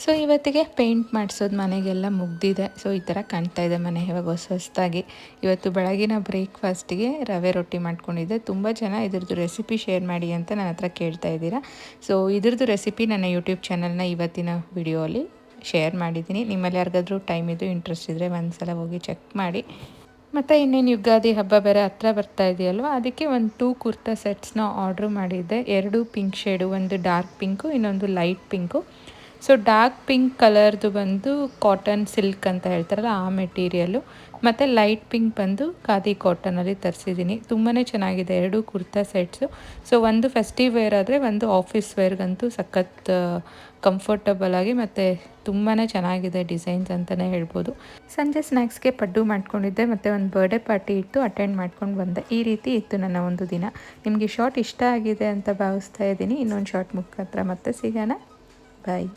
So ಇವತ್ತಿಗೆ paint ಮಾಡಿಸೋದು ಮನೆಗೆಲ್ಲ ಮುಗ್ದಿದೆ. ಸೊ ಈ ಥರ ಕಾಣ್ತಾ ಇದೆ ಮನೆ ಇವಾಗ ಹೊಸದಾಗಿ. ಇವತ್ತು ಬೆಳಗಿನ ಬ್ರೇಕ್ಫಾಸ್ಟಿಗೆ ರವೆ ರೊಟ್ಟಿ ಮಾಡ್ಕೊಂಡಿದ್ದೆ. ತುಂಬ ಜನ ಇದ್ರದ್ದು ರೆಸಿಪಿ ಶೇರ್ ಮಾಡಿ ಅಂತ ನನ್ನ ಹತ್ರ ಕೇಳ್ತಾ ಇದ್ದೀರಾ. ಸೊ ಇದ್ರದ್ದು ರೆಸಿಪಿ ನನ್ನ ಯೂಟ್ಯೂಬ್ ಚಾನಲ್ನ ಇವತ್ತಿನ ವಿಡಿಯೋಲಿ ಶೇರ್ ಮಾಡಿದ್ದೀನಿ. ನಿಮ್ಮಲ್ಲಿ ಯಾರಿಗಾದ್ರೂ ಟೈಮ್ ಇದು ಇಂಟ್ರೆಸ್ಟ್ ಇದ್ದರೆ ಒಂದ್ಸಲ ಹೋಗಿ ಚೆಕ್ ಮಾಡಿ. ಮತ್ತು ಇನ್ನೇನು ಯುಗಾದಿ ಹಬ್ಬ ಬೇರೆ ಹತ್ರ ಬರ್ತಾ ಇದೆಯಲ್ವ, ಅದಕ್ಕೆ ಒಂದು 2 ಕುರ್ತಾ ಸೆಟ್ಸ್ನ ಆರ್ಡ್ರ್ ಮಾಡಿದ್ದೆ. 2 ಪಿಂಕ್ ಶೇಡು, ಒಂದು ಡಾರ್ಕ್ ಪಿಂಕು, ಇನ್ನೊಂದು light pink. So dark pink ಕಲರ್ದು ಬಂದು ಕಾಟನ್ ಸಿಲ್ಕ್ ಅಂತ ಹೇಳ್ತಾರಲ್ಲ ಆ ಮೆಟೀರಿಯಲು, ಮತ್ತು ಲೈಟ್ ಪಿಂಕ್ ಬಂದು ಖಾದಿ ಕಾಟನಲ್ಲಿ ತರಿಸಿದ್ದೀನಿ. ತುಂಬಾ ಚೆನ್ನಾಗಿದೆ 2 ಕುರ್ತಾ ಸೆಟ್ಸು. ಸೊ ಒಂದು ಫೆಸ್ಟಿವ್ ವೇರ್ ಆದರೆ ಒಂದು ಆಫೀಸ್ ವೇರ್ಗಂತೂ ಸಖತ್ ಕಂಫರ್ಟಬಲ್ ಆಗಿ ಮತ್ತು ತುಂಬಾ ಚೆನ್ನಾಗಿದೆ ಡಿಸೈನ್ಸ್ ಅಂತಲೇ ಹೇಳ್ಬೋದು. ಸಂಜೆ ಸ್ನ್ಯಾಕ್ಸ್ಗೆ ಪಡ್ಡು ಮಾಡ್ಕೊಂಡಿದ್ದೆ ಮತ್ತು ಒಂದು ಬರ್ಡೇ ಪಾರ್ಟಿ ಇತ್ತು, ಅಟೆಂಡ್ ಮಾಡ್ಕೊಂಡು ಬಂದೆ. ಈ ರೀತಿ ಇತ್ತು ನನ್ನ ಒಂದು ದಿನ. ನಿಮಗೆ ಶಾರ್ಟ್ ಇಷ್ಟ ಆಗಿದೆ ಅಂತ ಭಾವಿಸ್ತಾ ಇದ್ದೀನಿ. ಇನ್ನೊಂದು ಶಾರ್ಟ್ ಮುಖಾಂತರ ಮತ್ತೆ ಸಿಗೋಣ. ಬಾಯ್.